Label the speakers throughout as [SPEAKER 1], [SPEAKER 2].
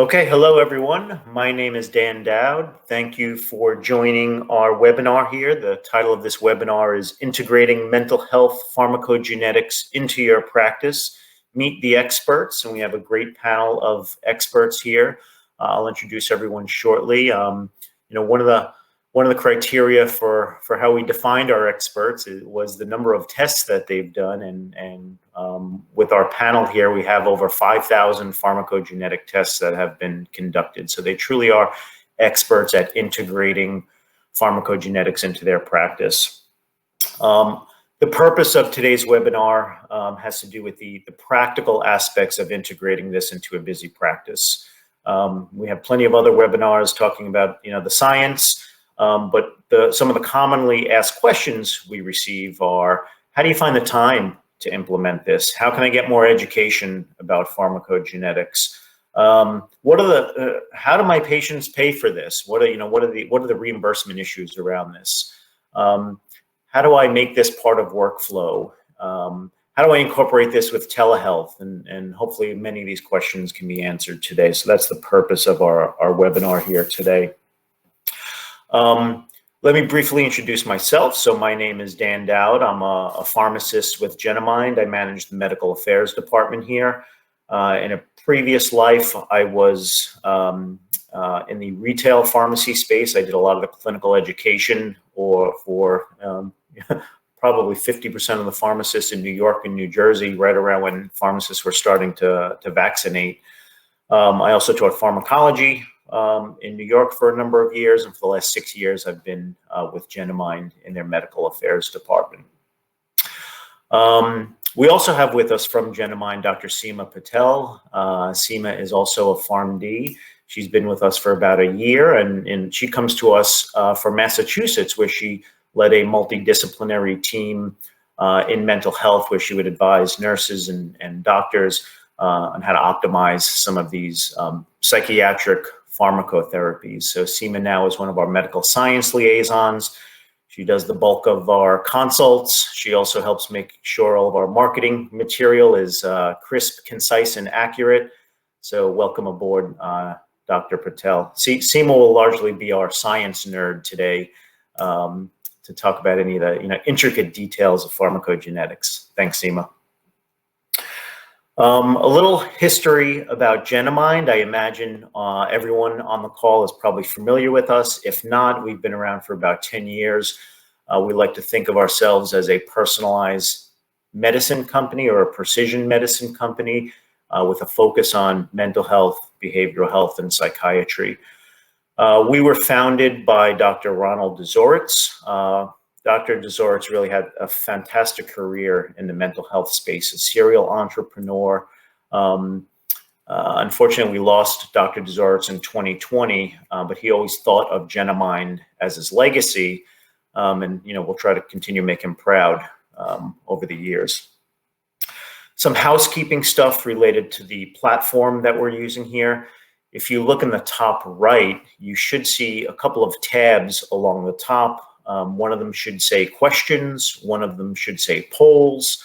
[SPEAKER 1] Okay, hello everyone. My name is Dan Dowd. Thank you for joining our webinar here. The title of this webinar is Integrating Mental Health Pharmacogenetics into Your Practice. Meet the experts, and we have a great panel of experts here. I'll introduce everyone shortly. One of the criteria for how we defined our experts was the number of tests that they've done, and with our panel here, we have over 5,000 pharmacogenetic tests that have been conducted. So they truly are experts at integrating pharmacogenetics into their practice. The purpose of today's webinar has to do with the practical aspects of integrating this into a busy practice. We have plenty of other webinars talking about the science. But some of the commonly asked questions we receive are, how do you find the time to implement this? How can I get more education about pharmacogenetics? How do my patients pay for this? What are the reimbursement issues around this? How do I make this part of workflow? How do I incorporate this with telehealth? And hopefully many of these questions can be answered today. So that's the purpose of our webinar here today. Let me briefly introduce myself. So my name is Dan Dowd. I'm a pharmacist with Genomind. I manage the medical affairs department here. In a previous life, I was in the retail pharmacy space. I did a lot of the clinical education for probably 50% of the pharmacists in New York and New Jersey, right around when pharmacists were starting to vaccinate. I also taught pharmacology in New York for a number of years, and for the last 6 years, I've been with Genomind in their medical affairs department. We also have with us from Genomind Dr. Seema Patel. Seema is also a PharmD. She's been with us for about a year, and she comes to us from Massachusetts, where she led a multidisciplinary team in mental health, where she would advise nurses and doctors on how to optimize some of these psychiatric pharmacotherapies. So Seema now is one of our medical science liaisons. She does the bulk of our consults. She also helps make sure all of our marketing material is crisp, concise, and accurate. So welcome aboard, Dr. Patel. Seema will largely be our science nerd today to talk about any of the intricate details of pharmacogenetics. Thanks, Seema. A little history about Genomind. I imagine everyone on the call is probably familiar with us. If not, we've been around for about 10 years. We like to think of ourselves as a personalized medicine company or a precision medicine company with a focus on mental health, behavioral health, and psychiatry. We were founded by Dr. Ronald Dzoritz. Dr. Dzoritz really had a fantastic career in the mental health space, a serial entrepreneur. Unfortunately, we lost Dr. Dzoritz in 2020, but he always thought of Genomind as his legacy, and we'll try to continue to make him proud over the years. Some housekeeping stuff related to the platform that we're using here. If you look in the top right, you should see a couple of tabs along the top. One of them should say questions, one of them should say polls.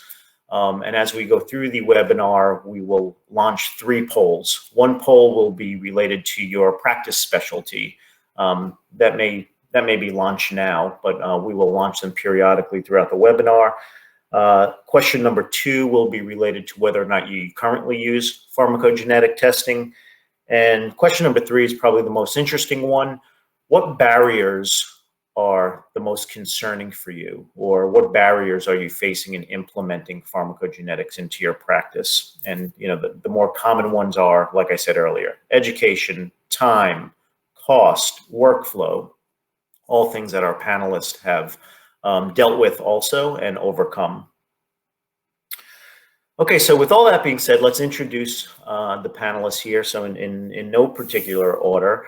[SPEAKER 1] And as we go through the webinar, we will launch 3 polls. One poll will be related to your practice specialty. That may be launched now, but we will launch them periodically throughout the webinar. Question number 2 will be related to whether or not you currently use pharmacogenetic testing. And question number 3 is probably the most interesting one. What barriers are the most concerning for you, or what barriers are you facing in implementing pharmacogenetics into your practice? And the more common ones are, like I said earlier, education, time, cost, workflow, all things that our panelists have dealt with also and overcome. Okay, so with all that being said, let's introduce the panelists here. So in no particular order,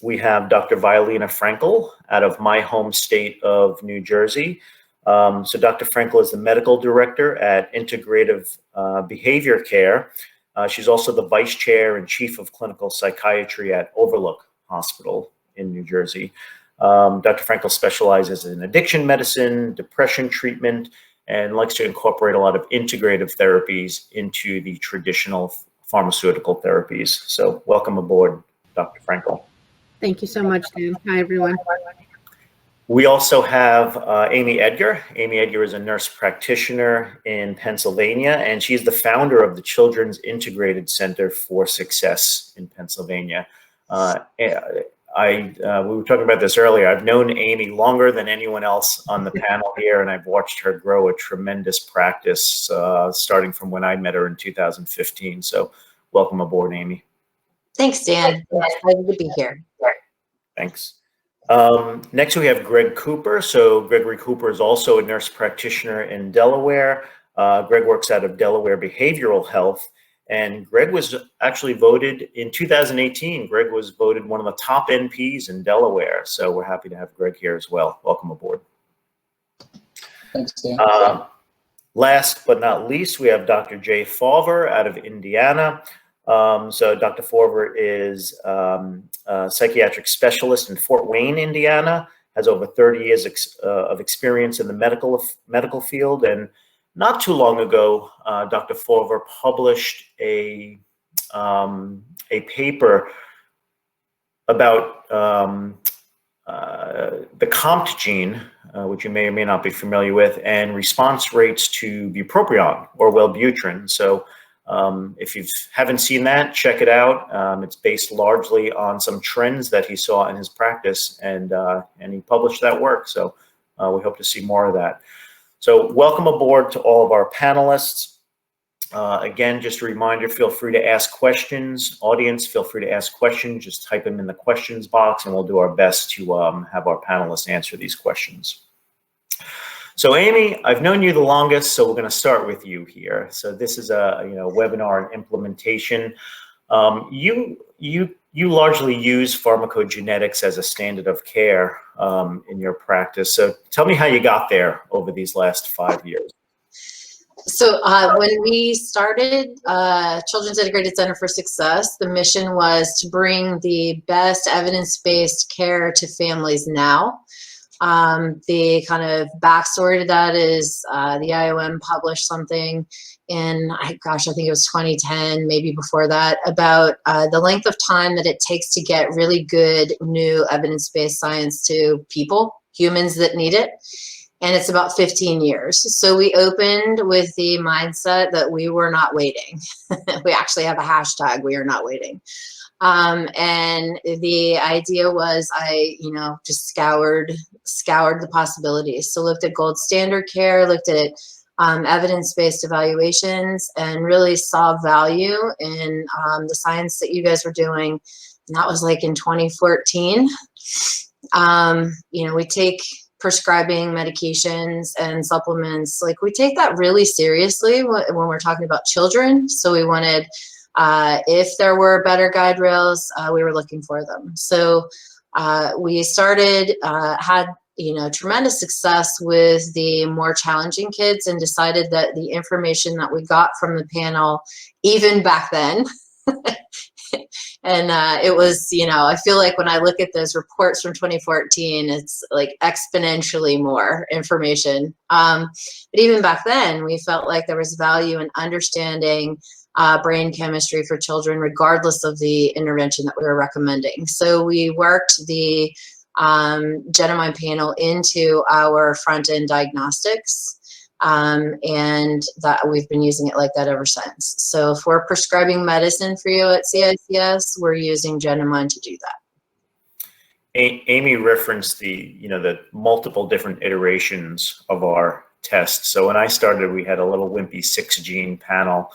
[SPEAKER 1] we have Dr. Violina Frenkel out of my home state of New Jersey. So Dr. Frenkel is the medical director at Integrative Behavior Care. She's also the vice chair and chief of clinical psychiatry at Overlook Hospital in New Jersey. Dr. Frenkel specializes in addiction medicine, depression treatment, and likes to incorporate a lot of integrative therapies into the traditional pharmaceutical therapies. So welcome aboard, Dr. Frenkel.
[SPEAKER 2] Thank you so much, Dan. Hi, everyone.
[SPEAKER 1] We also have Amy Edgar. Amy Edgar is a nurse practitioner in Pennsylvania, and she's the founder of the Children's Integrated Center for Success in Pennsylvania. We were talking about this earlier. I've known Amy longer than anyone else on the panel here, and I've watched her grow a tremendous practice starting from when I met her in 2015. So welcome aboard, Amy.
[SPEAKER 3] Thanks, Dan. I'm excited to be here.
[SPEAKER 1] Thanks. Next, we have Greg Cooper. So Gregory Cooper is also a nurse practitioner in Delaware. Greg works out of Delaware Behavioral Health. And Greg was actually voted in 2018. Greg was voted one of the top NPs in Delaware. So we're happy to have Greg here as well. Welcome aboard.
[SPEAKER 4] Thanks, Dan.
[SPEAKER 1] Last but not least, we have Dr. Jay Fawver out of Indiana. So Dr. Fawver is a psychiatric specialist in Fort Wayne, Indiana, has over 30 years of experience in the medical field. And not too long ago, Dr. Fawver published a paper about the COMT gene, which you may or may not be familiar with, and response rates to bupropion or Wellbutrin. So if you haven't seen that, check it out. It's based largely on some trends that he saw in his practice, and he published that work. So we hope to see more of that. So welcome aboard to all of our panelists. Again, just a reminder, feel free to ask questions. Audience, feel free to ask questions. Just type them in the questions box, and we'll do our best to have our panelists answer these questions. So Amy, I've known you the longest, so we're going to start with you here. So this is a webinar on implementation. You largely use pharmacogenetics as a standard of care in your practice. So tell me how you got there over these last 5 years.
[SPEAKER 3] So when we started Children's Integrated Center for Success, the mission was to bring the best evidence-based care to families now. The kind of backstory to that is the IOM published something in, I think it was 2010, maybe before that, about the length of time that it takes to get really good new evidence-based science to people, humans that need it. And it's about 15 years. So we opened with the mindset that we were not waiting. We actually have a hashtag, we are not waiting. And the idea was I, just scoured the possibilities. So looked at gold standard care, looked at evidence-based evaluations, and really saw value in the science that you guys were doing. And that was like in 2014. We take prescribing medications and supplements, like we take that really seriously when we're talking about children. So we wanted, if there were better guide rails, we were looking for them. So we started, had tremendous success with the more challenging kids, and decided that the information that we got from the panel, even back then, and it was, I feel like when I look at those reports from 2014, it's like exponentially more information. But even back then, we felt like there was value in understanding brain chemistry for children, regardless of the intervention that we were recommending. So we worked the Genomind panel into our front-end diagnostics, and that we've been using it like that ever since. So if we're prescribing medicine for you at CICS, we're using Genomind to do that.
[SPEAKER 1] Amy referenced the multiple different iterations of our test. So when I started, we had a little wimpy 6-gene panel.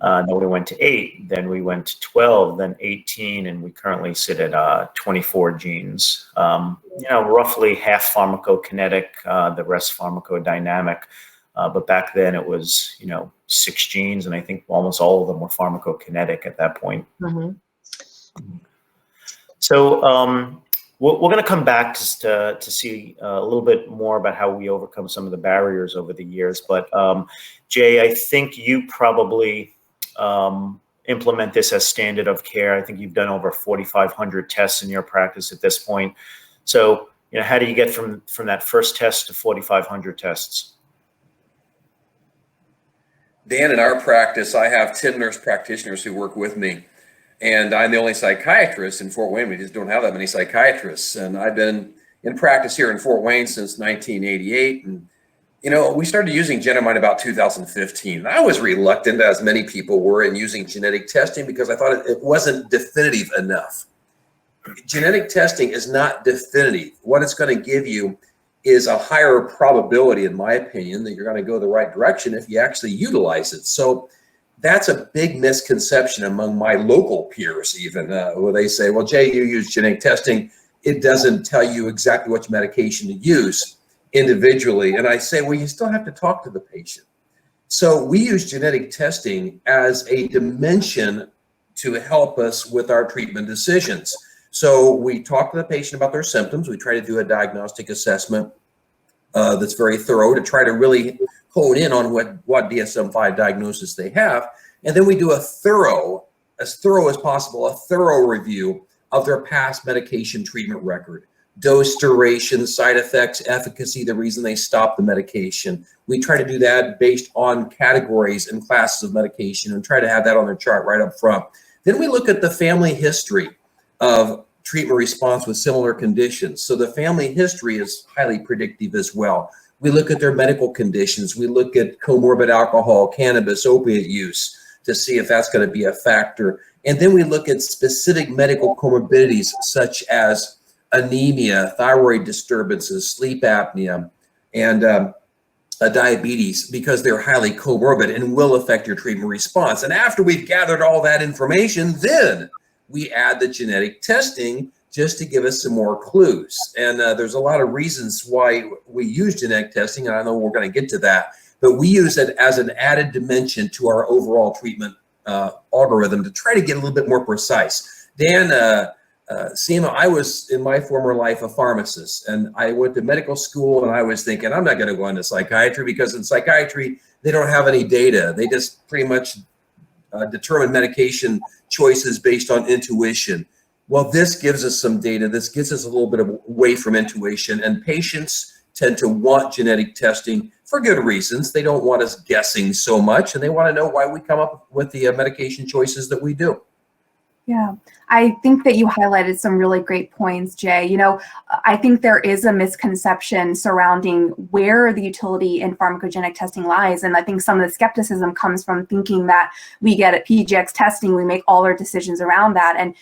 [SPEAKER 1] Then we went to 8, then we went to 12, then 18, and we currently sit at 24 genes. Roughly half pharmacokinetic, the rest pharmacodynamic. But back then it was, 6 genes, and I think almost all of them were pharmacokinetic at that point.
[SPEAKER 3] Mm-hmm.
[SPEAKER 1] So we're going to come back to see a little bit more about how we overcome some of the barriers over the years. But Jay, I think you probably implement this as standard of care. I think you've done over 4,500 tests in your practice at this point. So, how do you get from that first test to 4,500 tests?
[SPEAKER 5] Dan, in our practice, I have 10 nurse practitioners who work with me, and I'm the only psychiatrist in Fort Wayne. We just don't have that many psychiatrists. And I've been in practice here in Fort Wayne since 1988. And, we started using Genomind about 2015. I was reluctant, as many people were, in using genetic testing because I thought it wasn't definitive enough. Genetic testing is not definitive. What it's going to give you is a higher probability, in my opinion, that you're going to go the right direction if you actually utilize it. So that's a big misconception among my local peers, even where they say, well, Jay, you use genetic testing. It doesn't tell you exactly which medication to use individually. And I say, well, you still have to talk to the patient. So we use genetic testing as a dimension to help us with our treatment decisions. So we talk to the patient about their symptoms. We try to do a diagnostic assessment that's very thorough to try to really hone in on what DSM-5 diagnosis they have. And then we do as thorough as possible, a thorough review of their past medication treatment record, dose duration, side effects, efficacy, the reason they stopped the medication. We try to do that based on categories and classes of medication and try to have that on their chart right up front. Then we look at the family history of treatment response with similar conditions. So the family history is highly predictive as well. We look at their medical conditions. We look at comorbid alcohol, cannabis, opiate use to see if that's going to be a factor. And then we look at specific medical comorbidities such as anemia, thyroid disturbances, sleep apnea, and diabetes, because they're highly comorbid and will affect your treatment response. And after we've gathered all that information, then we add the genetic testing just to give us some more clues. And there's a lot of reasons why we use genetic testing, and I know we're going to get to that, but we use it as an added dimension to our overall treatment algorithm to try to get a little bit more precise. Dan, Seema, I was in my former life a pharmacist, and I went to medical school, and I was thinking, I'm not going to go into psychiatry because in psychiatry, they don't have any data. They just pretty much determine medication choices based on intuition. Well, this gives us some data. This gets us a little bit away from intuition, and patients tend to want genetic testing for good reasons. They don't want us guessing so much, and they want to know why we come up with the medication choices that we do.
[SPEAKER 6] Yeah, I think that you highlighted some really great points, Jay. I think there is a misconception surrounding where the utility in pharmacogenetic testing lies. And I think some of the skepticism comes from thinking that we get at PGX testing, we make all our decisions around that. And,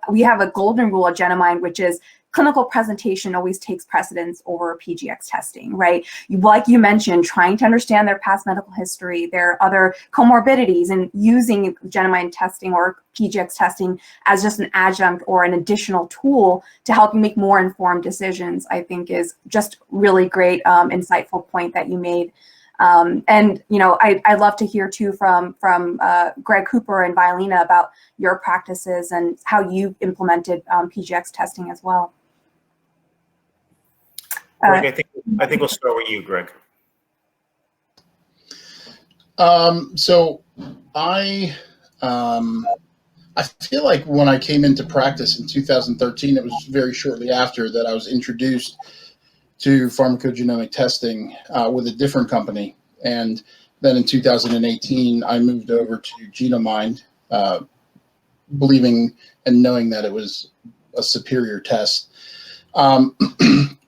[SPEAKER 6] we have a golden rule at Genomind, which is clinical presentation always takes precedence over PGX testing, right? Like you mentioned, trying to understand their past medical history, their other comorbidities, and using Genomind testing or PGX testing as just an adjunct or an additional tool to help you make more informed decisions, I think is just really great, insightful point that you made. I'd love to hear too from Greg Cooper and Violina about your practices and how you implemented PGX testing as well.
[SPEAKER 1] Greg, I think we'll start with you, Greg.
[SPEAKER 4] So I feel like when I came into practice in 2013, it was very shortly after that I was introduced to pharmacogenomic testing with a different company. And then in 2018, I moved over to Genomind, believing and knowing that it was a superior test.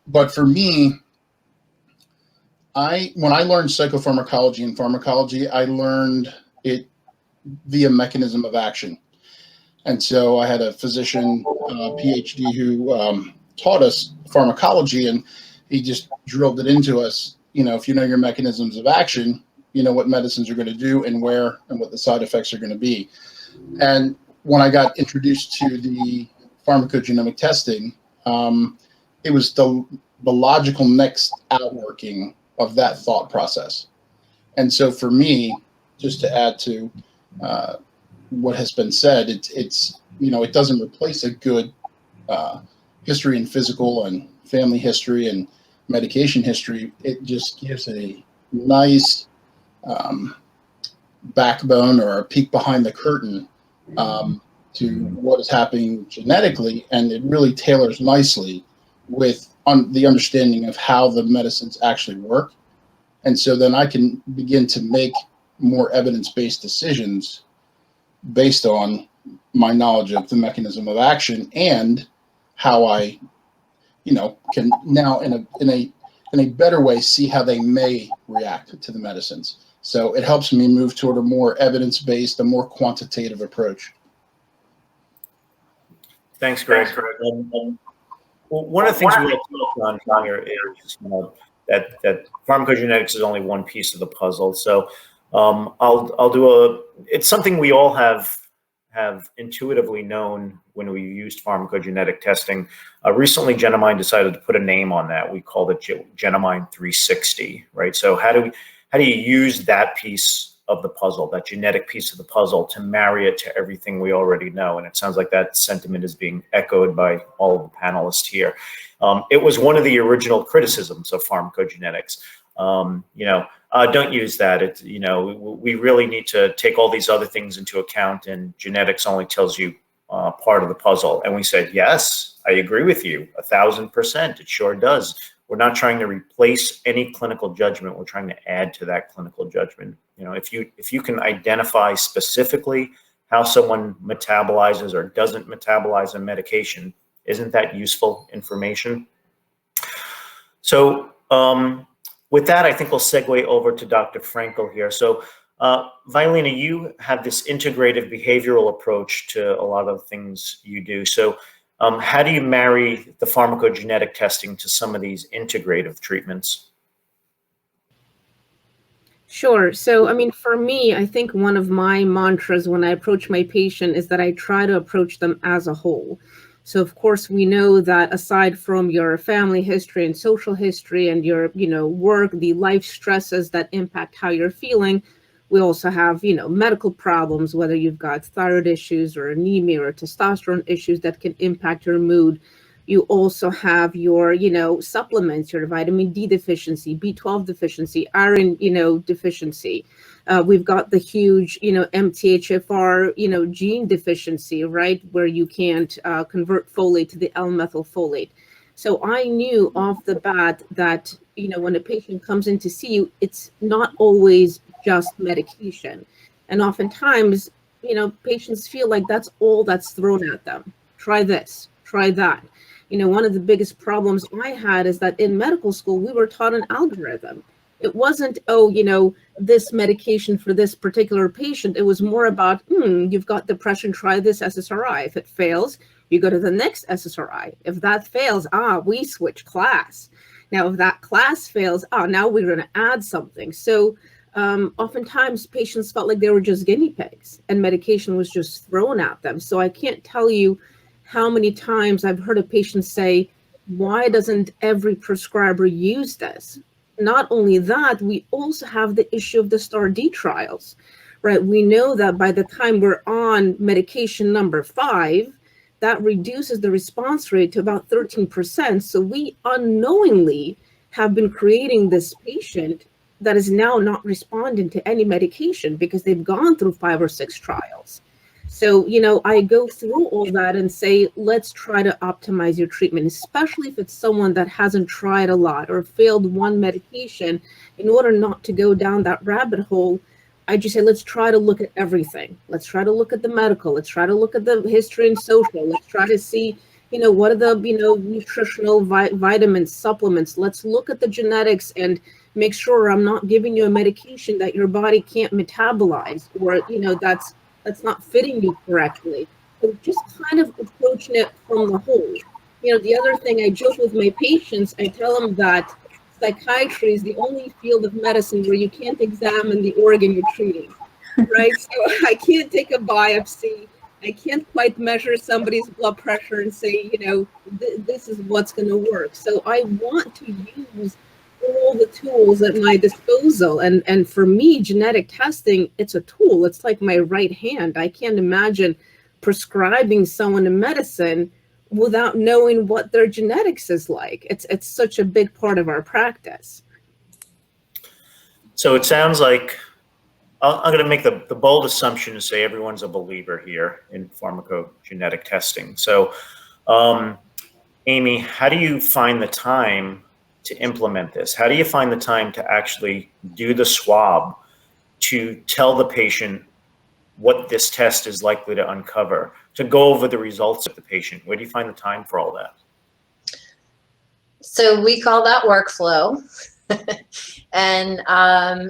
[SPEAKER 4] But for me, when I learned psychopharmacology and pharmacology, I learned it via mechanism of action. And so I had a physician, PhD, who taught us pharmacology, and he just drilled it into us. If you know your mechanisms of action, you know what medicines are going to do and where and what the side effects are going to be. And when I got introduced to the pharmacogenomic testing, it was the logical next outworking of that thought process. And so for me, just to add to what has been said, it's it doesn't replace a good history and physical and family history and medication history. It just gives a nice backbone or a peek behind the curtain to what is happening genetically, and it really tailors nicely with the understanding of how the medicines actually work. And so then I can begin to make more evidence-based decisions based on my knowledge of the mechanism of action and how I, can now in a better way see how they may react to the medicines. So it helps me move toward a more evidence-based, a more quantitative approach.
[SPEAKER 1] Thanks, Greg. Well, one of the things we have to on here is that pharmacogenetics is only one piece of the puzzle. So I'll do it's something we all have intuitively known when we used pharmacogenetic testing. Recently, Genomind decided to put a name on that. We called it Genomind 360, right? So how do you use that piece of the puzzle, that genetic piece of the puzzle, to marry it to everything we already know? And it sounds like that sentiment is being echoed by all of the panelists here. It was one of the original criticisms of pharmacogenetics. Don't use that. We really need to take all these other things into account, and genetics only tells you part of the puzzle. And we said, yes, I agree with you 1,000%. It sure does. We're not trying to replace any clinical judgment. We're trying to add to that clinical judgment. If you can identify specifically how someone metabolizes or doesn't metabolize a medication, isn't that useful information? So with that, I think we'll segue over to Dr. Frenkel here. So Violina, you have this integrative behavioral approach to a lot of the things you do. So how do you marry the pharmacogenetic testing to some of these integrative treatments?
[SPEAKER 2] Sure. So, I mean, for me, I think one of my mantras when I approach my patient is that I try to approach them as a whole. So, of course, we know that aside from your family history and social history and your, work, the life stresses that impact how you're feeling, we also have, medical problems, whether you've got thyroid issues or anemia or testosterone issues that can impact your mood. You also have your, supplements, your vitamin D deficiency, B12 deficiency, iron, deficiency. We've got the huge, MTHFR, gene deficiency, right, where you can't convert folate to the L-methylfolate. So I knew off the bat that, when a patient comes in to see you, it's not always just medication. And oftentimes, patients feel like that's all that's thrown at them. Try this, try that. One of the biggest problems I had is that in medical school, we were taught an algorithm. It wasn't, this medication for this particular patient. It was more about, you've got depression, try this SSRI. If it fails, you go to the next SSRI. If that fails, we switch class. Now, if that class fails, now we're going to add something. So oftentimes patients felt like they were just guinea pigs and medication was just thrown at them. So I can't tell you how many times I've heard a patient say, why doesn't every prescriber use this? Not only that, we also have the issue of the STAR-D trials, right? We know that by the time we're on medication number 5, that reduces the response rate to about 13%. So we unknowingly have been creating this patient that is now not responding to any medication because they've gone through 5 or 6 trials. So, I go through all that and say, let's try to optimize your treatment, especially if it's someone that hasn't tried a lot or failed one medication. In order not to go down that rabbit hole, I just say, let's try to look at everything. Let's try to look at the medical. Let's try to look at the history and social. Let's try to see, what are the, nutritional vitamins, supplements. Let's look at the genetics and make sure I'm not giving you a medication that your body can't metabolize or, that's not fitting you correctly. So just kind of approaching it from the whole. The other thing I joke with my patients, I tell them that psychiatry is the only field of medicine where you can't examine the organ you're treating, right? So I can't take a biopsy. I can't quite measure somebody's blood pressure and say, this is what's going to work. So I want to use all the tools at my disposal. And for me, genetic testing, it's a tool. It's like my right hand. I can't imagine prescribing someone a medicine without knowing what their genetics is like. It's such a big part of our practice.
[SPEAKER 1] So it sounds like I'm going to make the bold assumption to say everyone's a believer here in pharmacogenetic testing. So, Amy, how do you find the time to implement this? How do you find the time to actually do the swab to tell the patient what this test is likely to uncover, to go over the results of the patient? Where do you find the time for all that?
[SPEAKER 3] So we call that workflow. And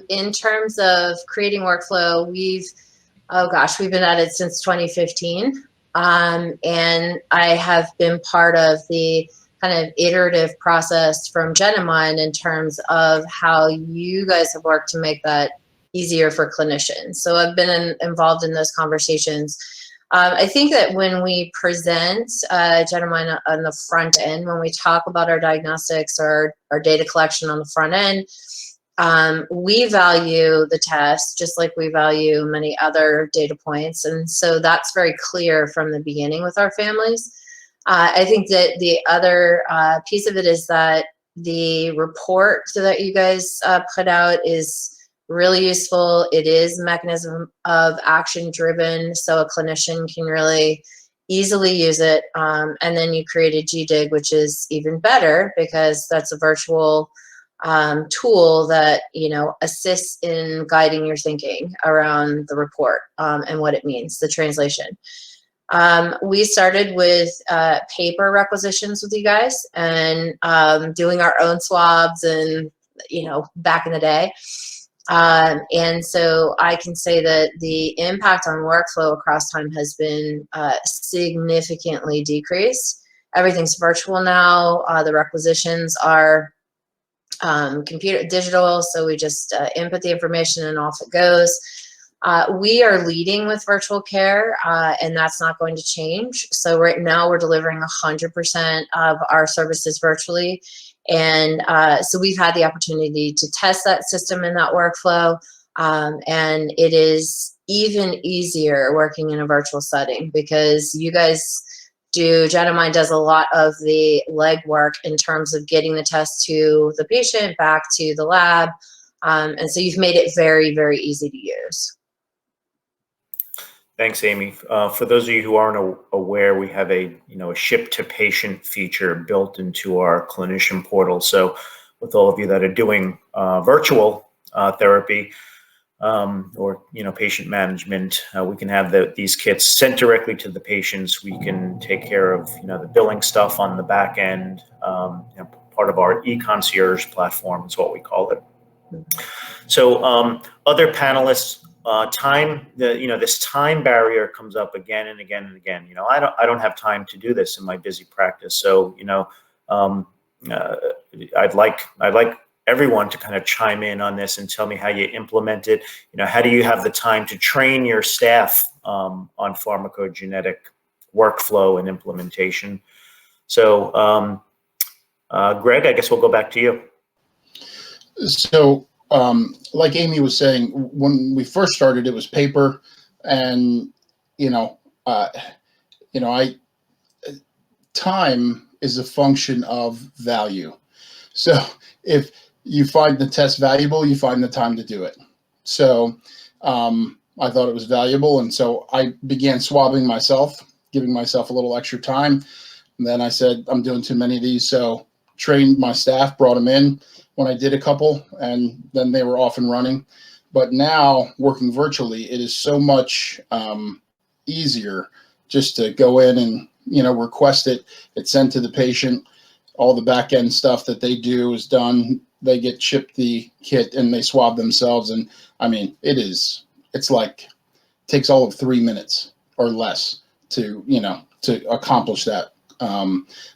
[SPEAKER 3] in terms of creating workflow, we've been at it since 2015. And I have been part of the kind of iterative process from Genomind in terms of how you guys have worked to make that easier for clinicians. So I've been involved in those conversations. I think that when we present Genomind on the front end, when we talk about our diagnostics or our data collection on the front end, we value the test just like we value many other data points. And so that's very clear from the beginning with our families. I think that the other piece of it is that the report that you guys put out is really useful. It is mechanism of action driven, so a clinician can really easily use it. And then you create a GDIG, which is even better because that's a virtual tool that, you know, assists in guiding your thinking around the report and what it means, the translation. We started with paper requisitions with you guys and doing our own swabs and, you know, back in the day. And so I can say that the impact on workflow across time has been significantly decreased. Everything's virtual now. The requisitions are computer digital, so we just input the information and off it goes. We are leading with virtual care, and that's not going to change. So right now we're delivering 100% of our services virtually. And so we've had the opportunity to test that system and that workflow. And it is even easier working in a virtual setting because you guys Genomind does a lot of the legwork in terms of getting the test to the patient, back to the lab. And so you've made it very, very easy to use.
[SPEAKER 1] Thanks, Amy. For those of you who aren't aware, we have a ship to patient feature built into our clinician portal. So with all of you that are doing virtual therapy or patient management, we can have these kits sent directly to the patients. We can take care of the billing stuff on the back end. Part of our e-concierge platform is what we call it. So other panelists. This time barrier comes up again and again and again. I don't have time to do this in my busy practice. So I'd like everyone to kind of chime in on this and tell me how you implement it. How do you have the time to train your staff on pharmacogenetic workflow and implementation? So Greg, I guess we'll go back to you.
[SPEAKER 4] So like Amy was saying, when we first started, it was paper, and time is a function of value. So if you find the test valuable, you find the time to do it. So I thought it was valuable, and so I began swabbing myself, giving myself a little extra time. And then I said, I'm doing too many of these, so trained my staff, brought them in when I did a couple, and then they were off and running. But now working virtually, it is so much easier just to go in and request it. It's sent to the patient. All the back end stuff that they do is done. They get shipped the kit and they swab themselves. And I mean, it's like takes all of 3 minutes or less to accomplish that.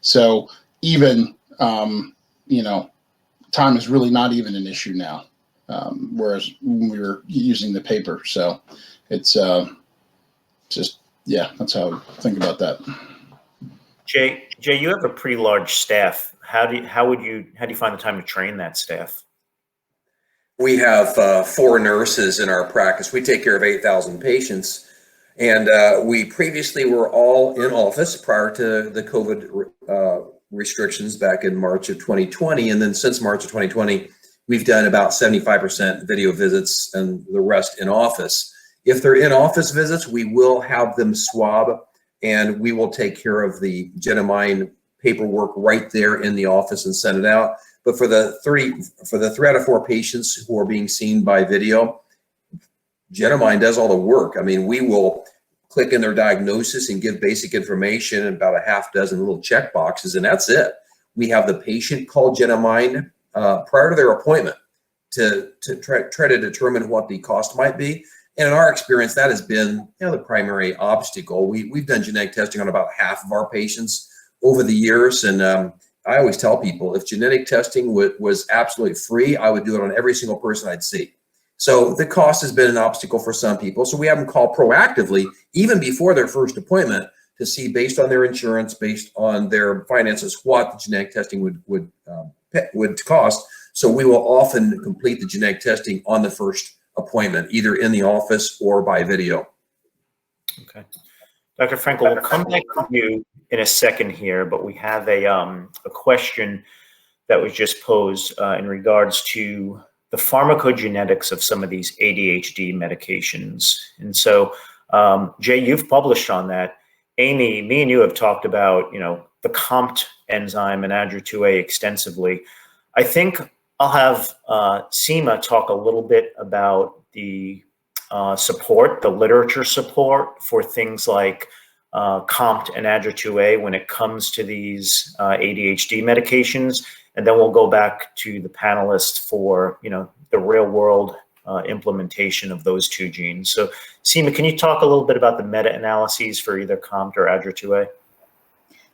[SPEAKER 4] So even time is really not even an issue now, whereas when we were using the paper. So it's just, yeah, that's how I think about that.
[SPEAKER 1] Jay, you have a pretty large staff. How do you find the time to train that staff?
[SPEAKER 5] We have 4 nurses in our practice. We take care of 8,000 patients. And we previously were all in office prior to the COVID restrictions back in March of 2020. And then since March of 2020, we've done about 75% video visits and the rest in office. If they're in office visits, we will have them swab, and we will take care of the Genomind paperwork right there in the office and send it out. But for the 3 out of 4 patients who are being seen by video, Genomind does all the work. I mean, we will click in their diagnosis and give basic information and about a half dozen little check boxes, and that's it. We have the patient call Genomind prior to their appointment to try to determine what the cost might be. And in our experience, that has been the primary obstacle. We've done genetic testing on about half of our patients over the years. And I always tell people, if genetic testing was absolutely free, I would do it on every single person I'd see. So the cost has been an obstacle for some people. So we have them call proactively, even before their first appointment, to see, based on their insurance, based on their finances, what the genetic testing would cost. So we will often complete the genetic testing on the first appointment, either in the office or by video.
[SPEAKER 1] Okay. Dr. Frenkel, we'll come back to you in a second here, but we have a question that was just posed in regards to the pharmacogenetics of some of these ADHD medications. And so, Jay, you've published on that. Amy, me and you have talked about, the COMT enzyme and ADRA2A extensively. I think I'll have Seema talk a little bit about the support, the literature support for things like COMT and ADRA2A when it comes to these ADHD medications. And then we'll go back to the panelists for, the real world implementation of those two genes. So Seema, can you talk a little bit about the meta-analyses for either COMT or ADRA2A?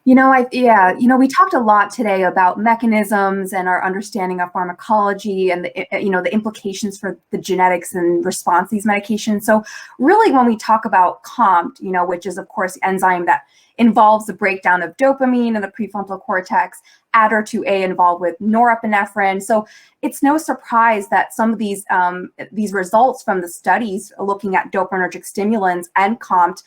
[SPEAKER 6] We talked a lot today about mechanisms and our understanding of pharmacology and the implications for the genetics and response to these medications. So really, when we talk about COMT, which is of course the enzyme that involves the breakdown of dopamine in the prefrontal cortex, ADRA2A involved with norepinephrine. So it's no surprise that some of these results from the studies looking at dopaminergic stimulants and COMT,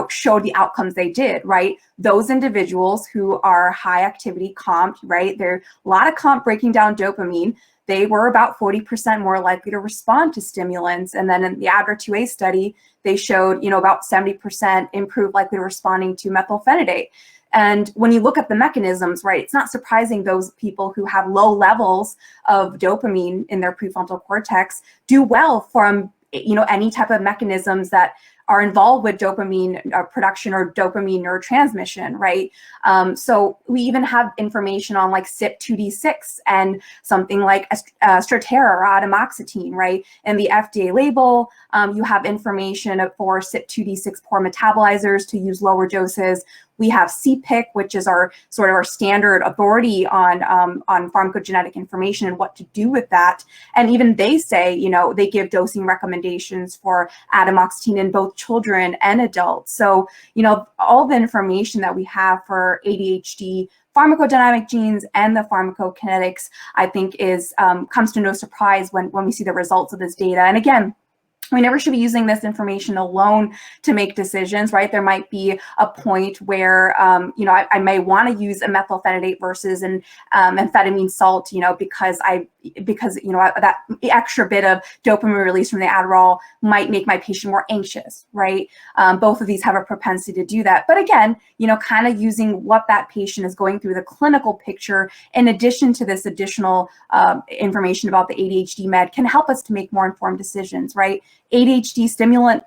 [SPEAKER 6] showed the outcomes they did, right? Those individuals who are high activity COMT, right? There's a lot of COMT breaking down dopamine. They were about 40% more likely to respond to stimulants. And then in the ADRA2A study, they showed, about 70% improved likely to responding to methylphenidate. And when you look at the mechanisms, right, it's not surprising those people who have low levels of dopamine in their prefrontal cortex do well from, any type of mechanisms that are involved with dopamine production or dopamine neurotransmission, right? So we even have information on like CYP2D6 and something like Strattera or atomoxetine, right? In the FDA label, you have information for CYP2D6 poor metabolizers to use lower doses. We have CPIC, which is our standard authority on pharmacogenetic information and what to do with that. And even they say, they give dosing recommendations for atomoxetine in both children and adults. So, all the information that we have for ADHD pharmacodynamic genes and the pharmacokinetics, I think comes to no surprise when we see the results of this data. And again, we never should be using this information alone to make decisions, right? There might be a point where, I may want to use a methylphenidate versus an amphetamine salt, because that extra bit of dopamine release from the Adderall might make my patient more anxious, right? Both of these have a propensity to do that. But again, kind of using what that patient is going through, the clinical picture, in addition to this additional information about the ADHD med, can help us to make more informed decisions, right? ADHD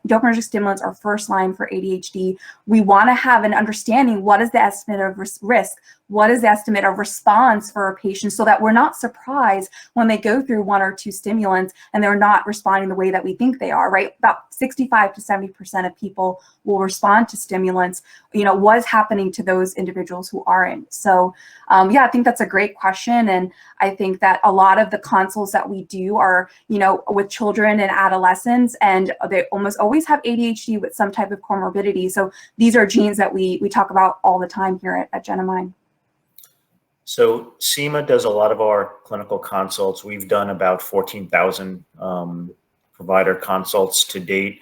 [SPEAKER 6] dopaminergic stimulants are first line for ADHD. We want to have an understanding, what is the estimate of risk? What is the estimate of response for a patient, so that we're not surprised when they go through one or two stimulants and they're not responding the way that we think they are, right? About 65 to 70% of people will respond to stimulants. What is happening to those individuals who aren't? So I think that's a great question. And I think that a lot of the consults that we do are, with children and adolescents, and they almost always have ADHD with some type of comorbidity. So these are genes that we talk about all the time here at Genomind.
[SPEAKER 1] So Seema does a lot of our clinical consults. We've done about 14,000 provider consults to date.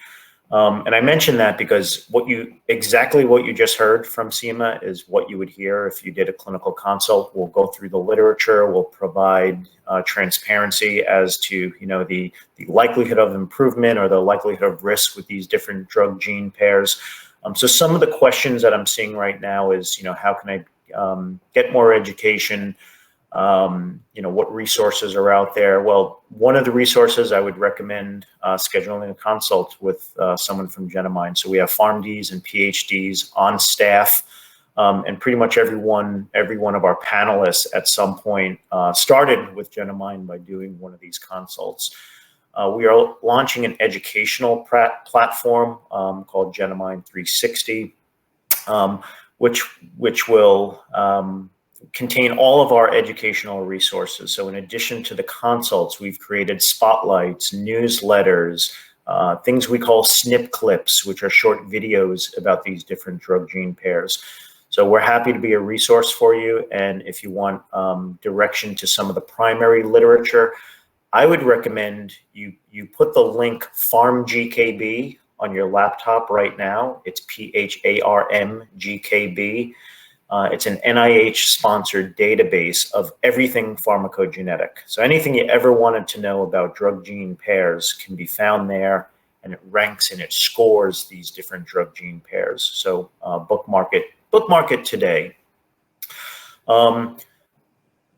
[SPEAKER 1] And I mention that because exactly what you just heard from Seema is what you would hear if you did a clinical consult. We'll go through the literature, we'll provide transparency as to the likelihood of improvement or the likelihood of risk with these different drug gene pairs. So some of the questions that I'm seeing right now is, how can I get more education what resources are out there. Well, one of the resources I would recommend scheduling a consult with someone from Genomind. So we have PharmDs and PhDs on staff, and pretty much every one of our panelists at some point started with Genomind by doing one of these consults. We are launching an educational platform called Genomind 360, which will contain all of our educational resources. So in addition to the consults, we've created spotlights, newsletters, things we call snip clips, which are short videos about these different drug gene pairs. So we're happy to be a resource for you. And if you want direction to some of the primary literature, I would recommend you put the link PharmGKB on your laptop right now. It's PharmGKB. It's an NIH-sponsored database of everything pharmacogenetic. So anything you ever wanted to know about drug gene pairs can be found there, and it ranks and it scores these different drug gene pairs. So bookmark it today.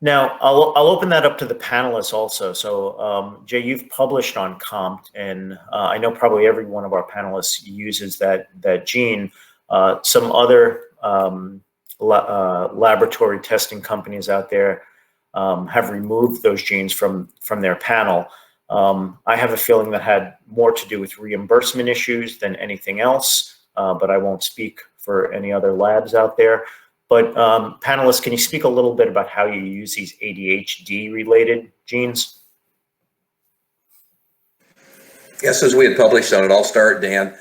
[SPEAKER 1] Now, I'll open that up to the panelists also. So, Jay, you've published on COMT, and I know probably every one of our panelists uses that gene. Some other laboratory testing companies out there have removed those genes from their panel. I have a feeling that had more to do with reimbursement issues than anything else, but I won't speak for any other labs out there. But panelists, can you speak a little bit about how you use these ADHD-related genes?
[SPEAKER 5] Yes, as we had published on it, I'll start, Dan.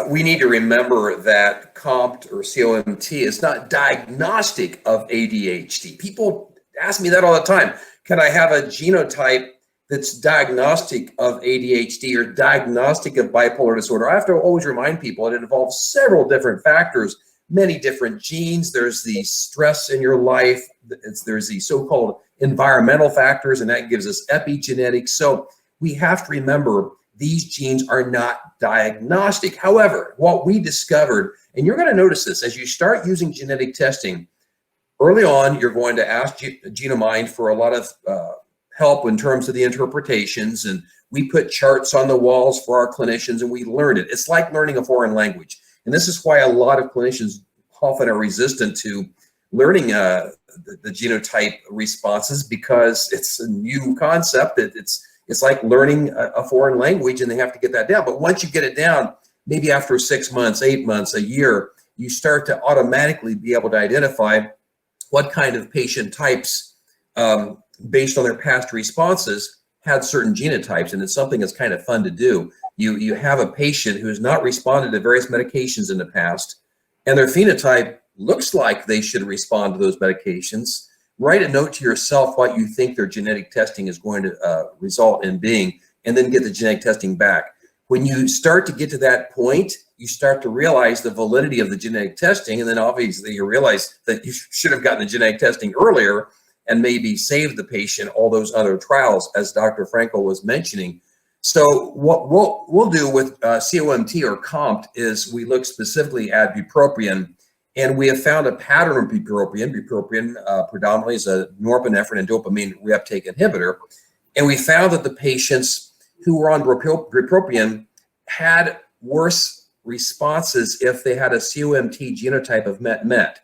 [SPEAKER 5] We need to remember that COMT or COMT is not diagnostic of ADHD. People ask me that all the time. Can I have a genotype that's diagnostic of ADHD or diagnostic of bipolar disorder? I have to always remind people that it involves several different factors, many different genes. There's the stress in your life. There's the so-called environmental factors, and that gives us epigenetics. So we have to remember these genes are not diagnostic. However, what we discovered, and you're going to notice this as you start using genetic testing, early on, you're going to ask Genomind for a lot of help in terms of the interpretations, and we put charts on the walls for our clinicians, and we learn it. It's like learning a foreign language. And this is why a lot of clinicians often are resistant to learning the genotype responses, because it's a new concept. It's like learning a foreign language, and they have to get that down. But once you get it down, maybe after 6 months, 8 months, a year, you start to automatically be able to identify what kind of patient types, based on their past responses, had certain genotypes. And it's something that's kind of fun to do. You have a patient who has not responded to various medications in the past, and their phenotype looks like they should respond to those medications. Write a note to yourself what you think their genetic testing is going to result in being, and then get the genetic testing back. When you start to get to that point, you start to realize the validity of the genetic testing, and then obviously you realize that you should have gotten the genetic testing earlier and maybe saved the patient all those other trials, as Dr. Frenkel was mentioning. So what we'll do with COMT or COMT is we look specifically at bupropion, and we have found a pattern of bupropion. Bupropion predominantly is a norepinephrine and dopamine reuptake inhibitor. And we found that the patients who were on bupropion had worse responses if they had a COMT genotype of MET-MET.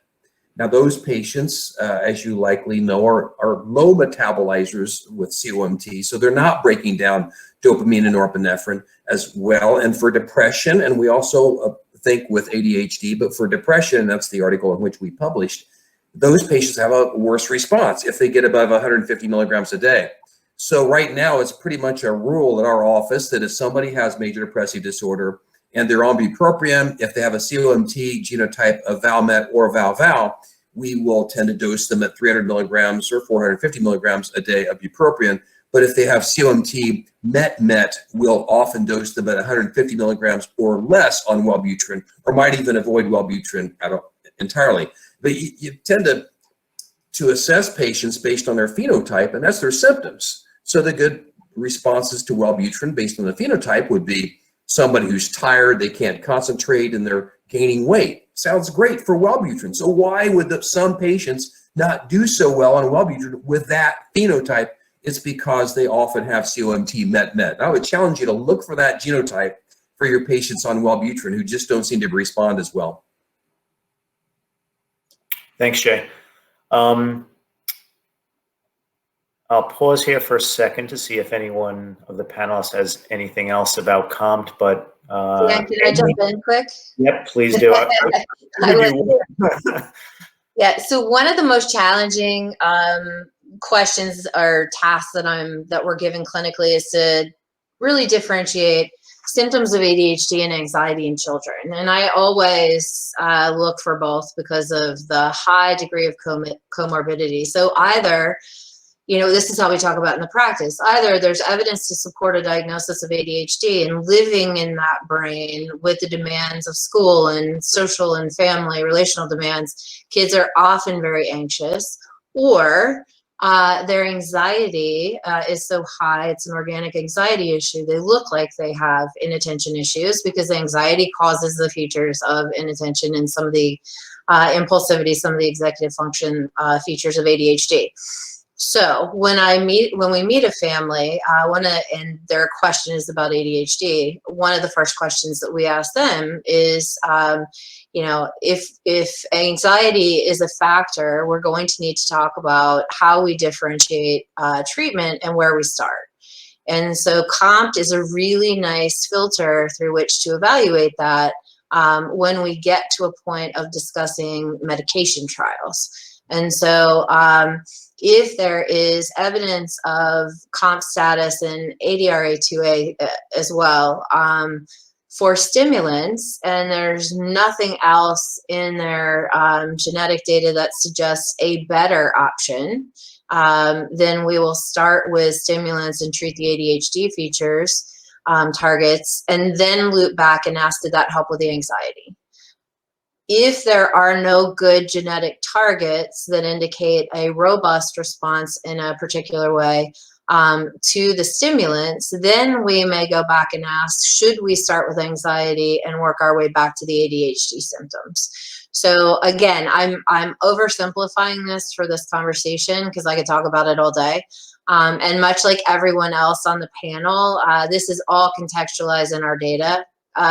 [SPEAKER 5] Now, those patients, as you likely know, are low metabolizers with COMT, so they're not breaking down dopamine and norepinephrine as well. And for depression, and we also think with ADHD, but for depression, that's the article in which we published, those patients have a worse response if they get above 150 milligrams a day. So right now, it's pretty much a rule in our office that if somebody has major depressive disorder and they're on bupropion, if they have a COMT genotype of Val-MET or Val-Val, we will tend to dose them at 300 milligrams or 450 milligrams a day of bupropion. But if they have COMT MET-MET, we'll often dose them at 150 milligrams or less on Wellbutrin, or might even avoid Wellbutrin entirely. But you tend to assess patients based on their phenotype, and that's their symptoms. So the good responses to Wellbutrin based on the phenotype would be somebody who's tired, they can't concentrate, and they're gaining weight. Sounds great for Wellbutrin. So why would some patients not do so well on Wellbutrin with that phenotype, it's because they often have COMT met. I would challenge you to look for that genotype for your patients on Wellbutrin who just don't seem to respond as well.
[SPEAKER 1] Thanks, Jay. I'll pause here for a second to see if anyone of the panelists has anything else about COMT, but
[SPEAKER 3] Yeah, can I jump in quick?
[SPEAKER 1] Yep, please do.
[SPEAKER 3] Yeah, so one of the most challenging questions or tasks that we're given clinically is to really differentiate symptoms of ADHD and anxiety in children. And I always look for both because of the high degree of comorbidity. So either, this is how we talk about in the practice, either there's evidence to support a diagnosis of ADHD and living in that brain with the demands of school and social and family relational demands, kids are often very anxious, or their anxiety is so high, it's an organic anxiety issue. They look like they have inattention issues because anxiety causes the features of inattention and some of the impulsivity, some of the executive function features of ADHD. So when we meet a family, and their question is about ADHD, one of the first questions that we ask them is, if anxiety is a factor, we're going to need to talk about how we differentiate treatment and where we start. And so COMT is a really nice filter through which to evaluate that when we get to a point of discussing medication trials. And so if there is evidence of COMT status in ADRA2A as well for stimulants, and there's nothing else in their genetic data that suggests a better option, then we will start with stimulants and treat the ADHD features, targets, and then loop back and ask, did that help with the anxiety? If there are no good genetic targets that indicate a robust response in a particular way to the stimulants, then we may go back and ask, should we start with anxiety and work our way back to the ADHD symptoms? So again, I'm oversimplifying this for this conversation because I could talk about it all day. And much like everyone else on the panel, this is all contextualized in our data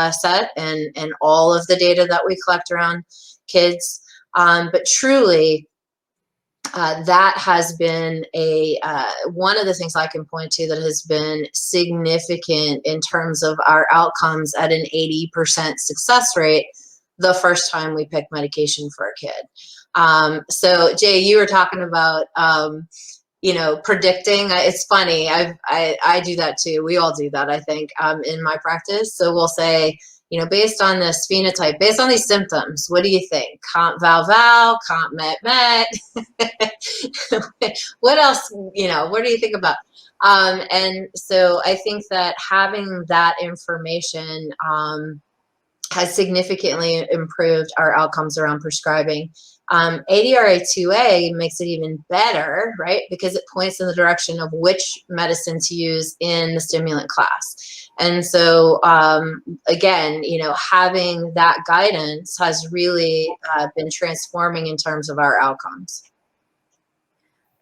[SPEAKER 3] set and all of the data that we collect around kids. But truly, that has been one of the things I can point to that has been significant in terms of our outcomes at an 80% success rate the first time we pick medication for a kid. So Jay, you were talking about predicting. It's funny. I do that too. We all do that, I think, in my practice. So we'll say, based on this phenotype, based on these symptoms, what do you think? COMT val, COMT met. What else, what do you think about? And so I think that having that information has significantly improved our outcomes around prescribing. ADRA2A makes it even better, right? Because it points in the direction of which medicine to use in the stimulant class. And so, again, having that guidance has really been transforming in terms of our outcomes.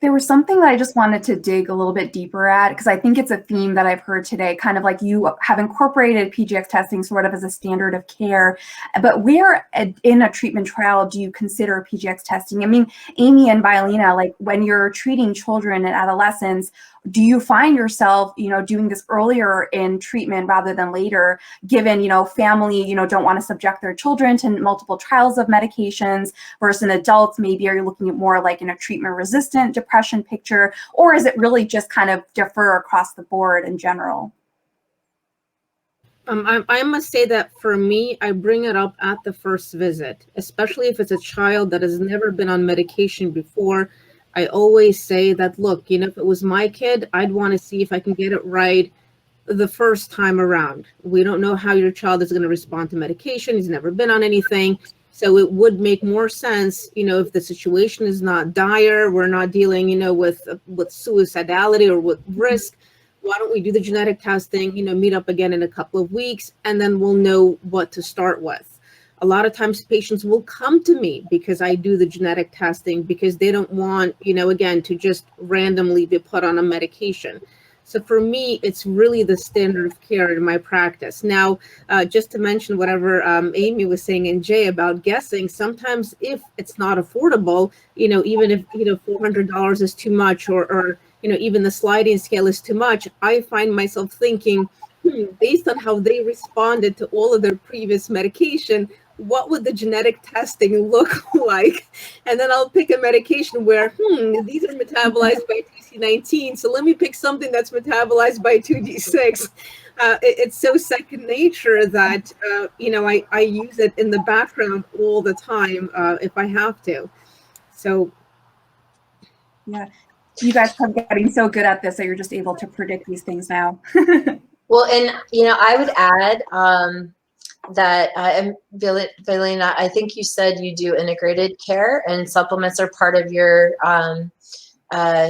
[SPEAKER 6] There was something that I just wanted to dig a little bit deeper at, because I think it's a theme that I've heard today, kind of like you have incorporated PGX testing sort of as a standard of care, but where in a treatment trial do you consider PGX testing? I mean, Amy and Violina, like when you're treating children and adolescents, do you find yourself, doing this earlier in treatment rather than later, given, family, don't want to subject their children to multiple trials of medications versus adults? Maybe are you looking at more like in a treatment-resistant depression picture, or is it really just kind of differ across the board in general?
[SPEAKER 2] I must say that for me, I bring it up at the first visit, especially if it's a child that has never been on medication before. I always say that, look, if it was my kid, I'd want to see if I can get it right the first time around. We don't know how your child is going to respond to medication. He's never been on anything. So it would make more sense, if the situation is not dire, we're not dealing, with suicidality or with risk. Why don't we do the genetic testing, meet up again in a couple of weeks, and then we'll know what to start with. A lot of times patients will come to me because I do the genetic testing, because they don't want, again, to just randomly be put on a medication. So for me, it's really the standard of care in my practice. Now, just to mention whatever Amy was saying and Jay about guessing, sometimes if it's not affordable, even if, $400 is too much, or even the sliding scale is too much, I find myself thinking, based on how they responded to all of their previous medication, what would the genetic testing look like? And then I'll pick a medication where, these are metabolized by 2C19, so let me pick something that's metabolized by 2D6. It's so second nature that, I use it in the background all the time if I have to. So.
[SPEAKER 6] Yeah, you guys are getting so good at this that you're just able to predict these things now.
[SPEAKER 3] Well, and, I would add, that and Violina, I think you said you do integrated care and supplements are part of your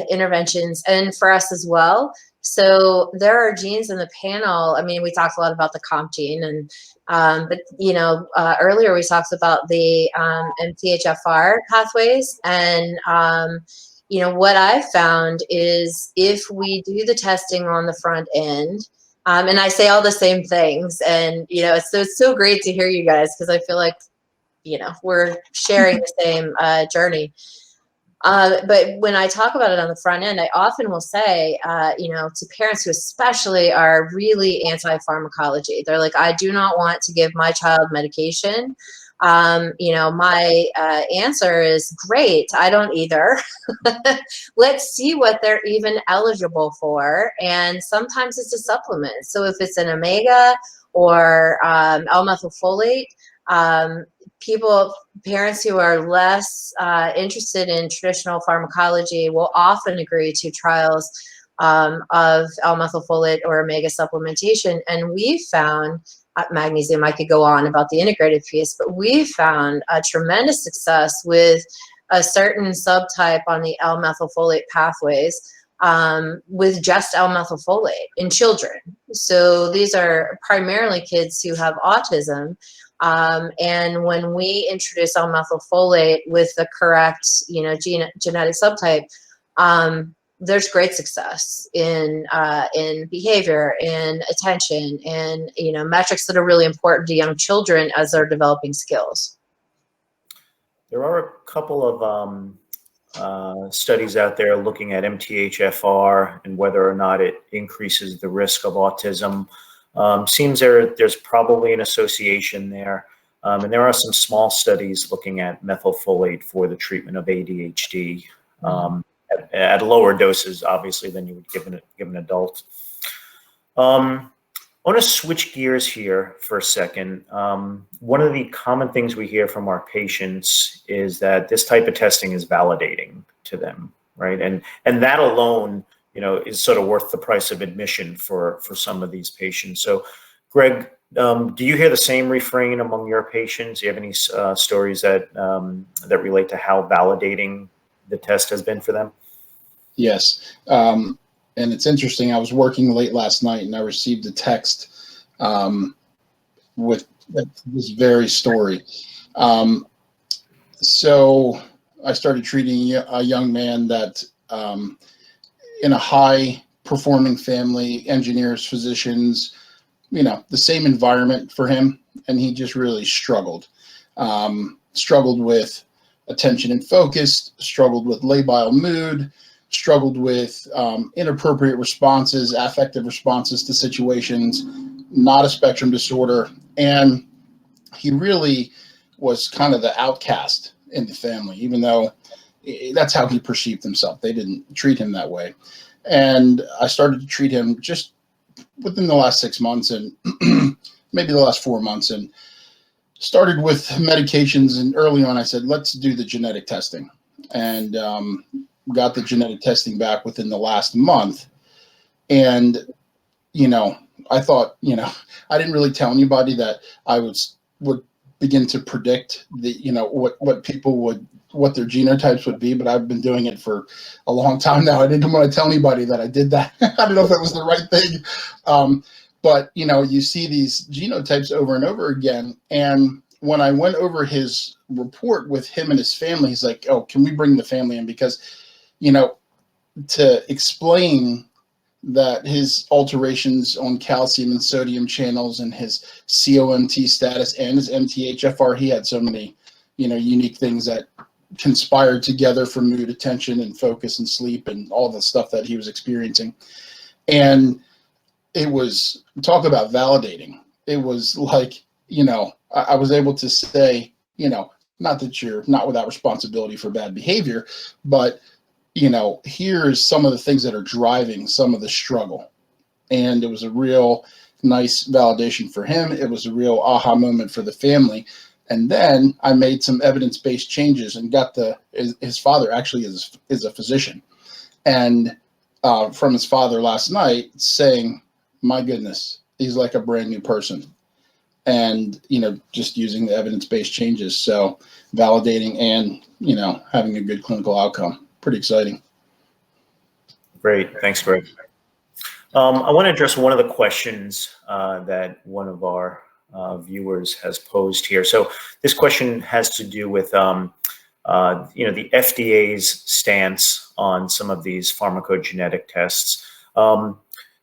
[SPEAKER 3] interventions, and for us as well. So there are genes in the panel. I mean, we talked a lot about the COMP gene, and but earlier we talked about the MTHFR pathways, and what I found is if we do the testing on the front end. And I say all the same things, and it's so great to hear you guys, because I feel like we're sharing the same journey. But when I talk about it on the front end, I often will say, to parents who especially are really anti-pharmacology, they're like, I do not want to give my child medication. My answer is, great, I don't either. Let's see what they're even eligible for. And sometimes it's a supplement. So if it's an omega or L-methylfolate, parents who are less interested in traditional pharmacology will often agree to trials of L-methylfolate or omega supplementation. And we found magnesium, I could go on about the integrative piece, but we found a tremendous success with a certain subtype on the L-methylfolate pathways with just L-methylfolate in children. So these are primarily kids who have autism. And when we introduce L-methylfolate with the correct, genetic subtype, there's great success in behavior, in attention, and metrics that are really important to young children as they're developing skills.
[SPEAKER 1] There are a couple of studies out there looking at MTHFR and whether or not it increases the risk of autism. Seems there's probably an association there. And there are some small studies looking at methylfolate for the treatment of ADHD. At lower doses, obviously, than you would give an adult. I want to switch gears here for a second. One of the common things we hear from our patients is that this type of testing is validating to them, right? And that alone, is sort of worth the price of admission for some of these patients. So, Greg, do you hear the same refrain among your patients? Do you have any stories that relate to how validating the test has been for them?
[SPEAKER 4] Yes. And it's interesting. I was working late last night and I received a text with this very story. So I started treating a young man that in a high performing family, engineers, physicians, the same environment for him. And he just really struggled with attention and focus, struggled with labile mood, struggled with inappropriate responses, affective responses to situations, not a spectrum disorder. And he really was kind of the outcast in the family, even though that's how he perceived himself. They didn't treat him that way. And I started to treat him just within the last 6 months and maybe the last 4 months, and started with medications. And early on I said, let's do the genetic testing. And got the genetic testing back within the last month. And, I thought, I didn't really tell anybody that I would begin to predict what people what their genotypes would be, but I've been doing it for a long time now. I didn't want to tell anybody that I did that. I don't know if that was the right thing. But, you see these genotypes over and over again. And when I went over his report with him and his family, he's like, "Oh, can we bring the family in?" Because, to explain that his alterations on calcium and sodium channels and his COMT status and his MTHFR, he had so many, unique things that conspired together for mood, attention, and focus and sleep and all the stuff that he was experiencing. And it was, talk about validating. It was like, I was able to say, not that you're not without responsibility for bad behavior, but here's some of the things that are driving some of the struggle. And it was a real nice validation for him. It was a real aha moment for the family. And then I made some evidence-based changes and got his father actually is a physician. And from his father last night saying, "My goodness, he's like a brand new person." And, just using the evidence-based changes. So validating and, having a good clinical outcome. Pretty exciting.
[SPEAKER 1] Great. Thanks, Greg. I want to address one of the questions that one of our viewers has posed here. So this question has to do with, the FDA's stance on some of these pharmacogenetic tests.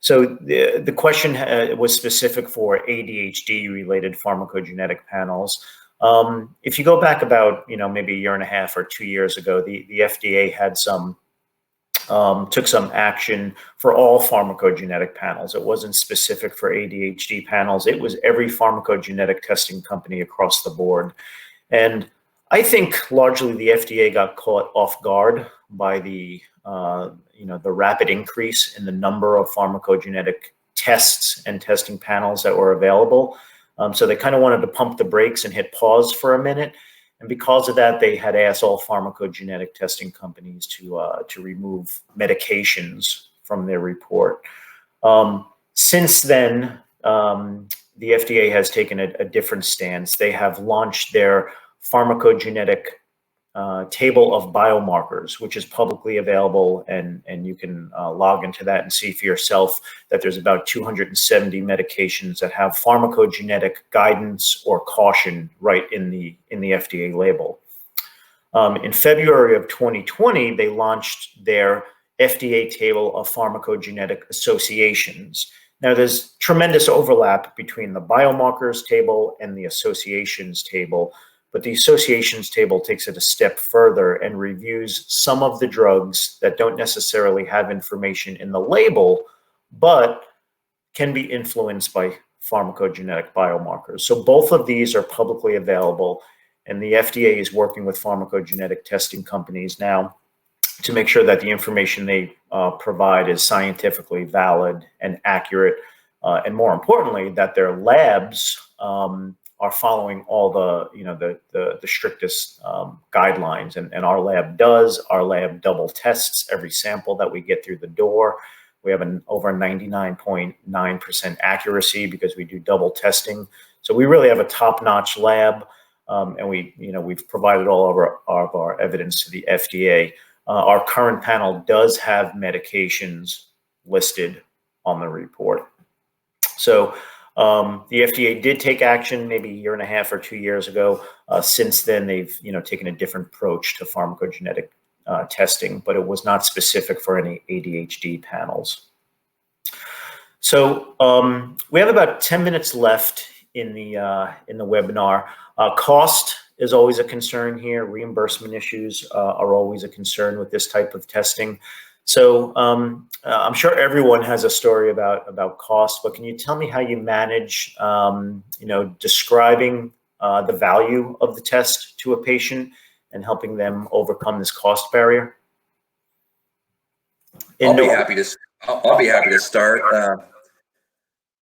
[SPEAKER 1] So the question was specific for ADHD-related pharmacogenetic panels. If you go back about, maybe a year and a half or 2 years ago, the FDA had took some action for all pharmacogenetic panels. It wasn't specific for ADHD panels. It was every pharmacogenetic testing company across the board. And I think largely the FDA got caught off guard by the rapid increase in the number of pharmacogenetic tests and testing panels that were available. So they kind of wanted to pump the brakes and hit pause for a minute. And because of that, they had asked all pharmacogenetic testing companies to remove medications from their report. Since then, the FDA has taken a different stance. They have launched their pharmacogenetic table of biomarkers, which is publicly available, and you can log into that and see for yourself that there's about 270 medications that have pharmacogenetic guidance or caution right in the FDA label. In February of 2020, they launched their FDA table of pharmacogenetic associations. Now, there's tremendous overlap between the biomarkers table and the associations table. But the associations table takes it a step further and reviews some of the drugs that don't necessarily have information in the label, but can be influenced by pharmacogenetic biomarkers. So both of these are publicly available, and the FDA is working with pharmacogenetic testing companies now to make sure that the information they provide is scientifically valid and accurate, and more importantly, that their labs are following all the strictest guidelines, and our lab does. Our lab double tests every sample that we get through the door. We have an over 99.9% accuracy because we do double testing. So we really have a top-notch lab, and we've provided all of our evidence to the FDA. Our current panel does have medications listed on the report. So the FDA did take action maybe a year and a half or 2 years ago. Since then, they've taken a different approach to pharmacogenetic testing, but it was not specific for any ADHD panels. So we have about 10 minutes left in the webinar. Cost is always a concern here. Reimbursement issues are always a concern with this type of testing. So I'm sure everyone has a story about cost, but can you tell me how you manage, describing the value of the test to a patient and helping them overcome this cost barrier?
[SPEAKER 5] I'll be happy to start.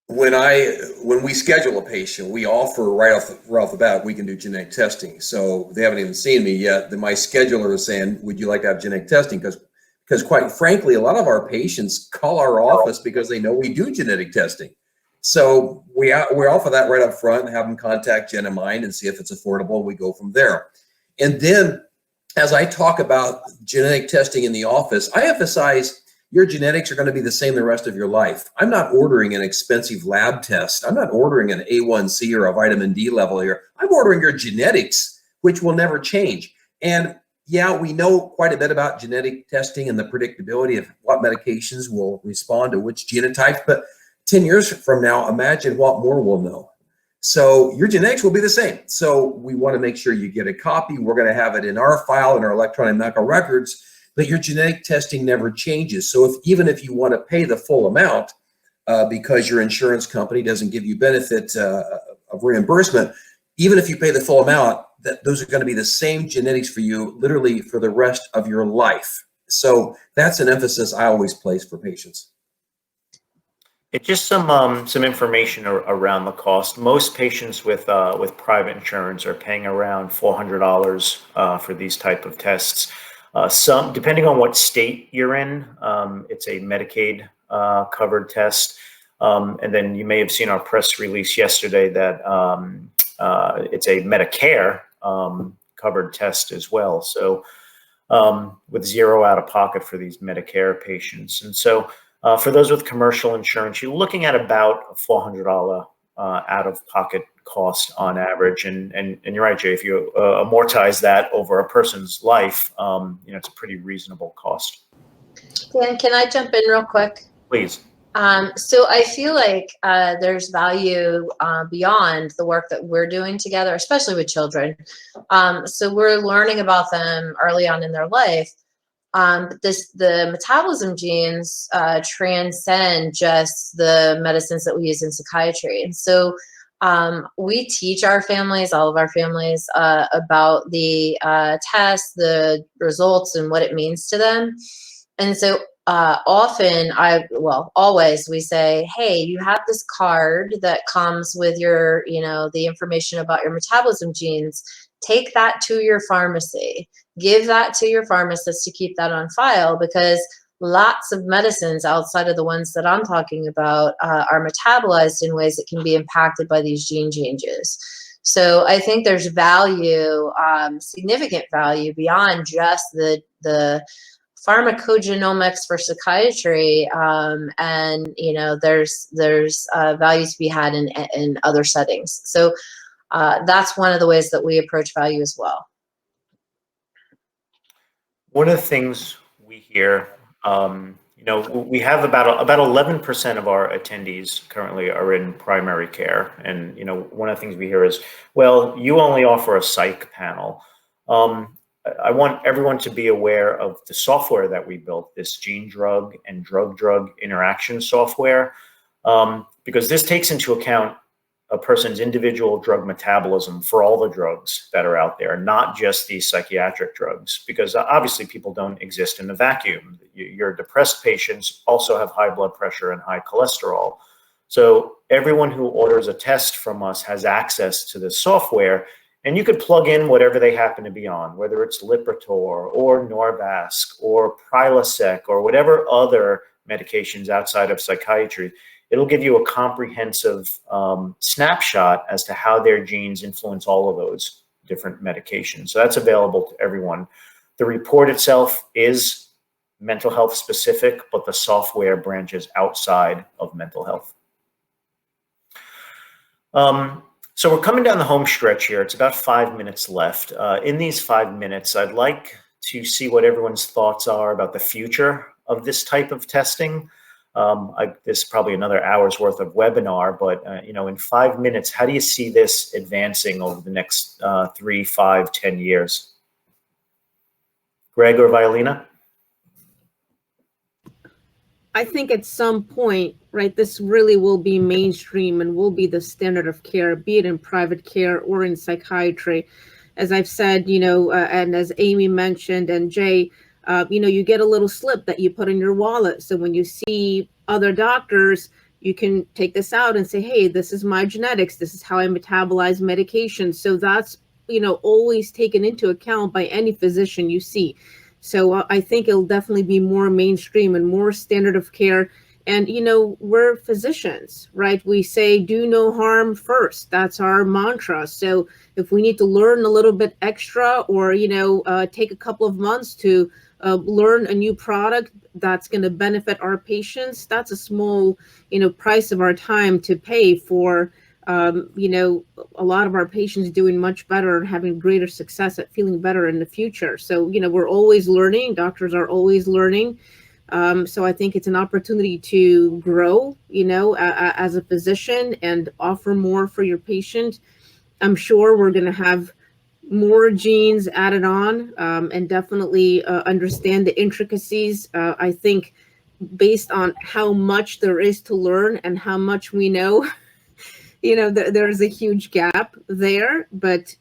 [SPEAKER 5] When we schedule a patient, we offer right off the bat, we can do genetic testing. So they haven't even seen me yet. Then my scheduler is saying, "Would you like to have genetic testing?" Because quite frankly, a lot of our patients call our office because they know we do genetic testing. So we offer that right up front and have them contact Genomind and see if it's affordable. We go from there. And then as I talk about genetic testing in the office, I emphasize your genetics are going to be the same the rest of your life. I'm not ordering an expensive lab test. I'm not ordering an A1C or a vitamin D level here. I'm ordering your genetics, which will never change. And yeah, we know quite a bit about genetic testing and the predictability of what medications will respond to which genotypes, but 10 years from now, imagine what more we'll know. So your genetics will be the same. So we want to make sure you get a copy. We're going to have it in our file, in our electronic medical records, but your genetic testing never changes. So even if you want to pay the full amount because your insurance company doesn't give you benefit of reimbursement, even if you pay the full amount, those are going to be the same genetics for you literally for the rest of your life. So that's an emphasis I always place for patients.
[SPEAKER 1] It's just some information around the cost. Most patients with private insurance are paying around $400 for these type of tests. Some, depending on what state you're in, it's a Medicaid covered test. And then you may have seen our press release yesterday that it's a Medicare covered test as well. So with zero out of pocket for these Medicare patients. And so for those with commercial insurance, you're looking at about a $400 out of pocket cost on average. And you're right, Jay, if you amortize that over a person's life, it's a pretty reasonable cost.
[SPEAKER 3] Dan, can I jump in real quick?
[SPEAKER 1] Please.
[SPEAKER 3] So I feel like there's value beyond the work that we're doing together, especially with children. So we're learning about them early on in their life. But the metabolism genes transcend just the medicines that we use in psychiatry. And so we teach our families, all of our families, about the tests, the results, and what it means to them. And so often, always we say, hey, you have this card that comes with your, the information about your metabolism genes. Take that to your pharmacy. Give that to your pharmacist to keep that on file, because lots of medicines outside of the ones that I'm talking about are metabolized in ways that can be impacted by these gene changes. So I think there's value, significant value beyond just the pharmacogenomics for psychiatry, and there's value to be had in other settings. So that's one of the ways that we approach value as well.
[SPEAKER 1] One of the things we hear, we have about 11% of our attendees currently are in primary care. And, one of the things we hear is, well, you only offer a psych panel. I want everyone to be aware of the software that we built, this gene drug and drug interaction software, because this takes into account a person's individual drug metabolism for all the drugs that are out there, not just these psychiatric drugs, because obviously people don't exist in a vacuum. Your depressed patients also have high blood pressure and high cholesterol. So everyone who orders a test from us has access to this software, and you could plug in whatever they happen to be on, whether it's Lipitor or Norvasc or Prilosec or whatever other medications outside of psychiatry. It'll give you a comprehensive snapshot as to how their genes influence all of those different medications. So that's available to everyone. The report itself is mental health specific, but the software branches outside of mental health. So we're coming down the home stretch here. It's about 5 minutes left. In these 5 minutes, I'd like to see what everyone's thoughts are about the future of this type of testing. This is probably another hour's worth of webinar, but in 5 minutes, how do you see this advancing over the next 3, 5, 10 years? Greg or Violina?
[SPEAKER 2] I think at some point, right, this really will be mainstream and will be the standard of care, be it in private care or in psychiatry. As I've said, and as Amy mentioned and Jay, you get a little slip that you put in your wallet. So when you see other doctors, you can take this out and say, hey, this is my genetics. This is how I metabolize medication. So that's, always taken into account by any physician you see. So I think it'll definitely be more mainstream and more standard of care. And, we're physicians, right? We say, do no harm first. That's our mantra. So if we need to learn a little bit extra or, take a couple of months to learn a new product that's going to benefit our patients, that's a small, price of our time to pay for, a lot of our patients doing much better and having greater success at feeling better in the future. So, we're always learning. Doctors are always learning. So I think it's an opportunity to grow, as a physician and offer more for your patient. I'm sure we're going to have more genes added on, and definitely understand the intricacies. I think based on how much there is to learn and how much we know, there's a huge gap there. But,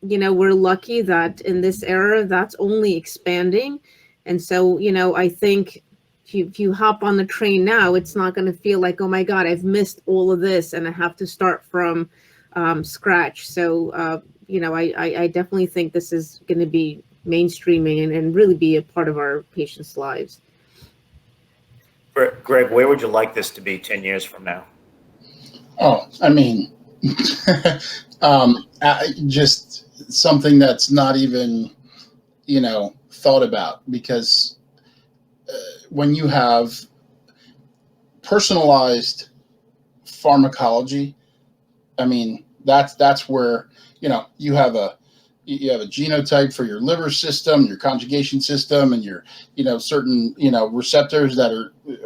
[SPEAKER 2] we're lucky that in this era, that's only expanding. And so, I think if you hop on the train now, it's not going to feel like, oh my God, I've missed all of this and I have to start from scratch. So, I definitely think this is going to be mainstreaming and really be a part of our patients' lives.
[SPEAKER 1] Greg, where would you like this to be 10 years from now?
[SPEAKER 4] Oh, I mean, just something that's not even, thought about, because when you have personalized pharmacology, I mean, that's where, you have a genotype for your liver system, your conjugation system, and your, certain, receptors that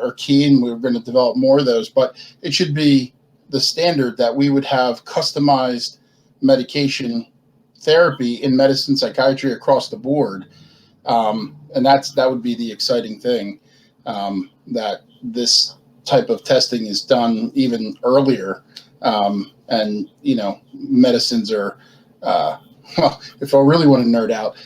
[SPEAKER 4] are key, and we're going to develop more of those. But it should be the standard that we would have customized medication therapy in medicine, psychiatry across the board. And that would be the exciting thing, that this type of testing is done even earlier. And, medicines are, well, if I really want to nerd out,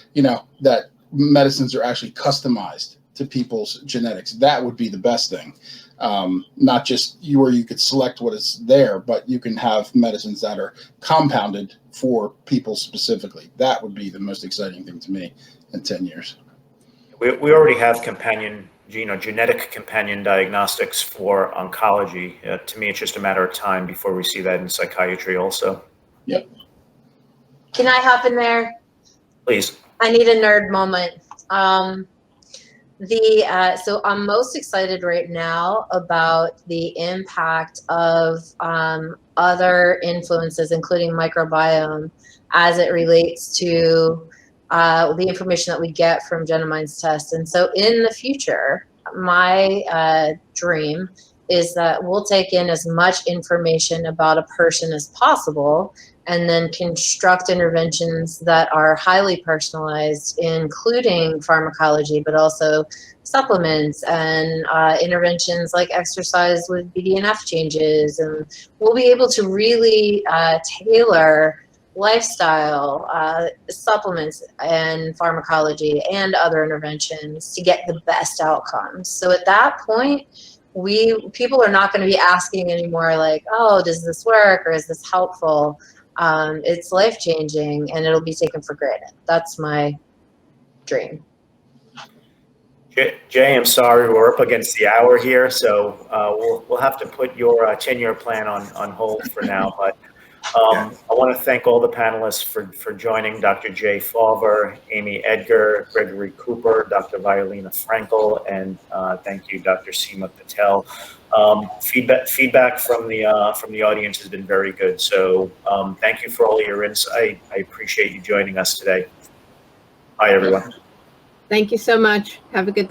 [SPEAKER 4] that medicines are actually customized to people's genetics. That would be the best thing. Not just where you could select what is there, but you can have medicines that are compounded for people specifically. That would be the most exciting thing to me in 10 years.
[SPEAKER 1] We already have genetic companion diagnostics for oncology. To me, it's just a matter of time before we see that in psychiatry also.
[SPEAKER 4] Yep.
[SPEAKER 3] Can I hop in there?
[SPEAKER 1] Please.
[SPEAKER 3] I need a nerd moment. So I'm most excited right now about the impact of other influences, including microbiome, as it relates to the information that we get from Genomind's test. And so in the future, my dream is that we'll take in as much information about a person as possible and then construct interventions that are highly personalized, including pharmacology, but also supplements and interventions like exercise with BDNF changes. And we'll be able to really tailor lifestyle supplements and pharmacology and other interventions to get the best outcomes. So at that point, people are not going to be asking anymore like, oh, does this work or is this helpful? It's life-changing and it'll be taken for granted. That's my dream.
[SPEAKER 1] Jay, I'm sorry we're up against the hour here, so we'll have to put your 10-year plan on hold for now. But I want to thank all the panelists for joining: Dr. Jay Fawver, Amy Edgar, Gregory Cooper, Dr. Violina Frenkel, and thank you, Dr. Seema Patel. Feedback from the audience has been very good. So thank you for all your insight. I appreciate you joining us today. Bye, everyone.
[SPEAKER 2] Thank you so much. Have a good day.